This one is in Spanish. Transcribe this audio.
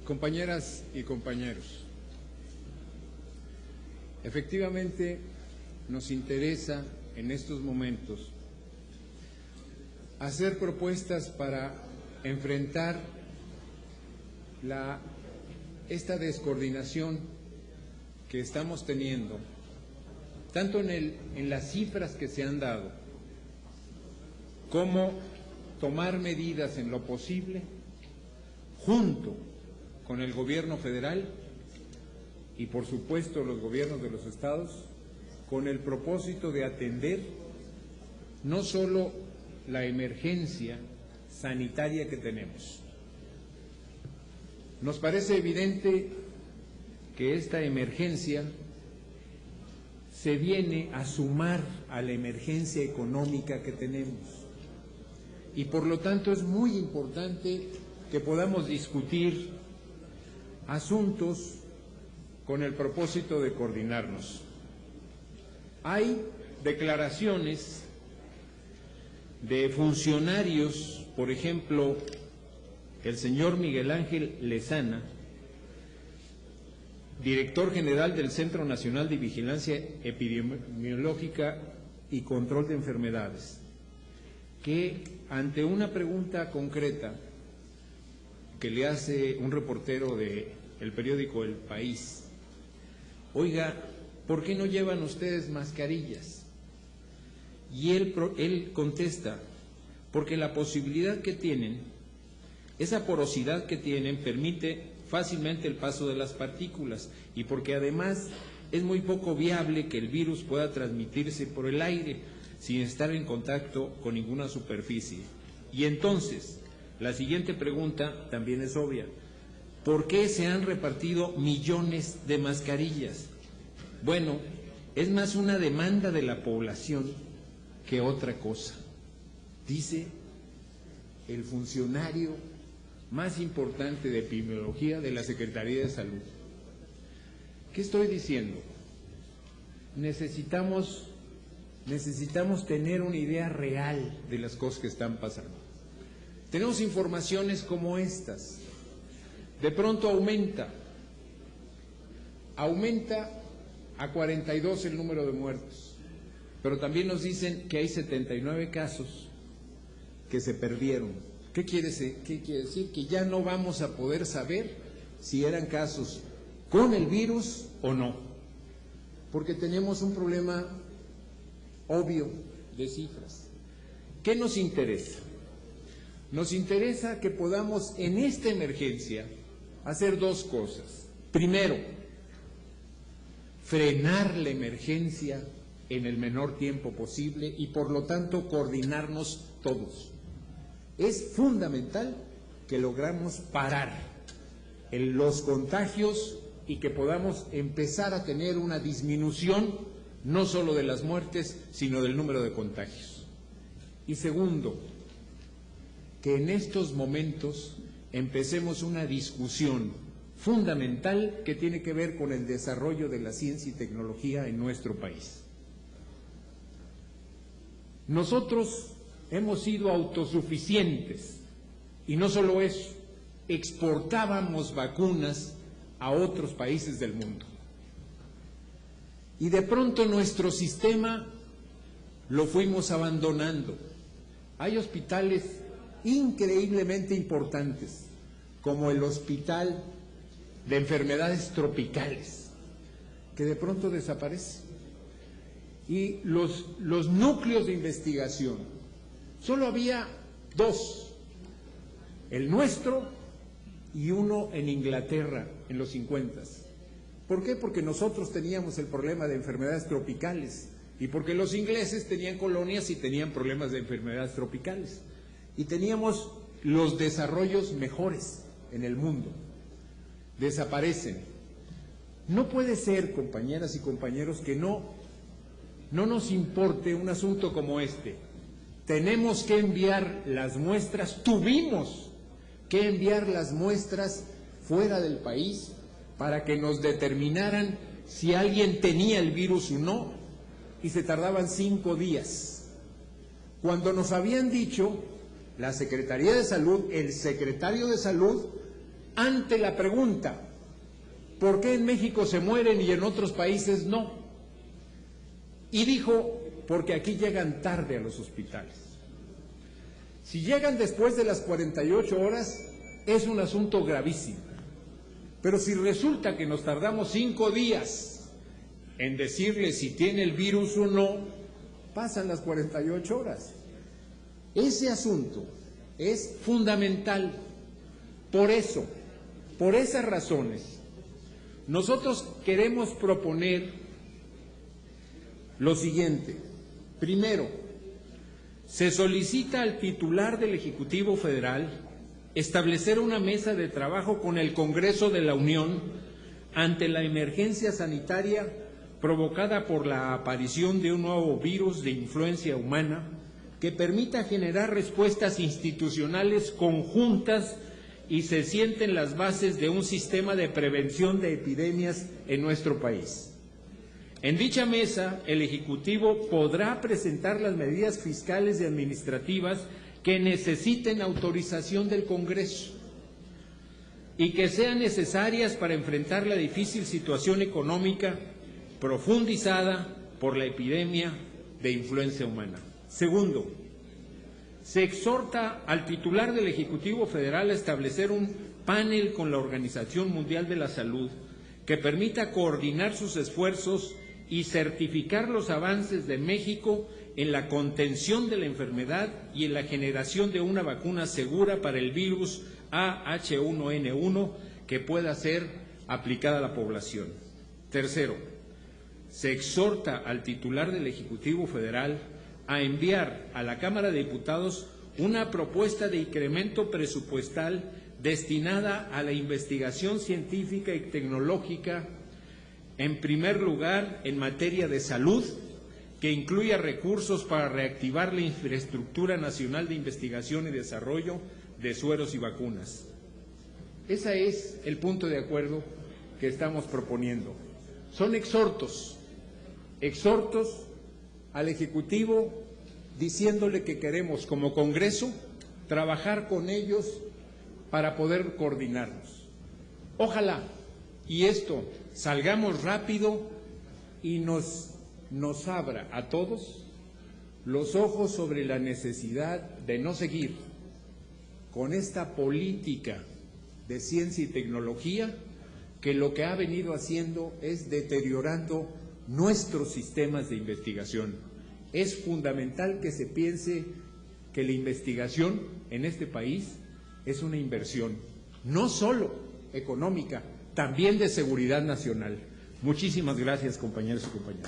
Compañeras y compañeros, efectivamente nos interesa en estos momentos hacer propuestas para enfrentar esta descoordinación que estamos teniendo, tanto en las cifras que se han dado, como tomar medidas en lo posible junto con el gobierno federal y por supuesto los gobiernos de los estados, con el propósito de atender no solo la emergencia sanitaria que tenemos. Nos parece evidente que esta emergencia se viene a sumar a la emergencia económica que tenemos y por lo tanto es muy importante que podamos discutir asuntos con el propósito de coordinarnos. Hay declaraciones de funcionarios, por ejemplo, el señor Miguel Ángel Lezana, director general del Centro Nacional de Vigilancia Epidemiológica y Control de Enfermedades, que ante una pregunta concreta que le hace un reportero del periódico El País, oiga, ¿por qué no llevan ustedes mascarillas? Y él contesta, porque la posibilidad que tienen, esa porosidad que tienen, permite fácilmente el paso de las partículas y porque además es muy poco viable que el virus pueda transmitirse por el aire sin estar en contacto con ninguna superficie. Y entonces, la siguiente pregunta también es obvia. ¿Por qué se han repartido millones de mascarillas? Bueno, es más una demanda de la población que otra cosa, dice el funcionario más importante de epidemiología de la Secretaría de Salud. ¿Qué estoy diciendo? Necesitamos tener una idea real de las cosas que están pasando. Tenemos informaciones como estas. De pronto aumenta a 42 el número de muertos, pero también nos dicen que hay 79 casos que se perdieron. ¿Qué quiere decir? Que ya no vamos a poder saber si eran casos con el virus o no, porque tenemos un problema obvio de cifras. ¿Qué nos interesa? Nos interesa que podamos en esta emergencia hacer dos cosas. Primero, frenar la emergencia en el menor tiempo posible y por lo tanto coordinarnos todos. Es fundamental que logramos parar los contagios y que podamos empezar a tener una disminución no solo de las muertes, sino del número de contagios. Y segundo, que en estos momentos empecemos una discusión fundamental que tiene que ver con el desarrollo de la ciencia y tecnología en nuestro país. Nosotros hemos sido autosuficientes y no solo eso, exportábamos vacunas a otros países del mundo. Y de pronto nuestro sistema lo fuimos abandonando. Hay hospitales increíblemente importantes, como el Hospital de Enfermedades Tropicales, que de pronto desaparece. Y los núcleos de investigación, solo había dos, el nuestro y uno en Inglaterra en los 50. ¿Por qué? Porque nosotros teníamos el problema de enfermedades tropicales y porque los ingleses tenían colonias y tenían problemas de enfermedades tropicales y teníamos los desarrollos mejores en el mundo. Desaparecen. No puede ser, compañeras y compañeros, que no nos importe un asunto como este. Tenemos que enviar las muestras, tuvimos que enviar las muestras fuera del país para que nos determinaran si alguien tenía el virus o no, y se tardaban 5 días. Cuando nos habían dicho la Secretaría de Salud, el secretario de Salud, ante la pregunta, ¿por qué en México se mueren y en otros países no? Y dijo, porque aquí llegan tarde a los hospitales. Si llegan después de las 48 horas, es un asunto gravísimo. Pero si resulta que nos tardamos 5 días en decirle si tiene el virus o no, pasan las 48 horas. Ese asunto es fundamental. Por eso, por esas razones, nosotros queremos proponer lo siguiente. Primero, se solicita al titular del Ejecutivo Federal establecer una mesa de trabajo con el Congreso de la Unión ante la emergencia sanitaria provocada por la aparición de un nuevo virus de influencia humana que permita generar respuestas institucionales conjuntas y se sienten las bases de un sistema de prevención de epidemias en nuestro país. En dicha mesa, el Ejecutivo podrá presentar las medidas fiscales y administrativas que necesiten autorización del Congreso y que sean necesarias para enfrentar la difícil situación económica profundizada por la epidemia de influenza humana. Segundo, se exhorta al titular del Ejecutivo Federal a establecer un panel con la Organización Mundial de la Salud que permita coordinar sus esfuerzos y certificar los avances de México en la contención de la enfermedad y en la generación de una vacuna segura para el virus AH1N1 que pueda ser aplicada a la población. Tercero, se exhorta al titular del Ejecutivo Federal a enviar a la Cámara de Diputados una propuesta de incremento presupuestal destinada a la investigación científica y tecnológica, en primer lugar en materia de salud, que incluya recursos para reactivar la infraestructura nacional de investigación y desarrollo de sueros y vacunas. Ese es el punto de acuerdo que estamos proponiendo. Son exhortos al Ejecutivo diciéndole que queremos como Congreso trabajar con ellos para poder coordinarnos. Ojalá y esto salgamos rápido y nos abra a todos los ojos sobre la necesidad de no seguir con esta política de ciencia y tecnología que lo que ha venido haciendo es deteriorando nuestros sistemas de investigación. Es fundamental que se piense que la investigación en este país es una inversión, no solo económica, también de seguridad nacional. Muchísimas gracias, compañeros y compañeras.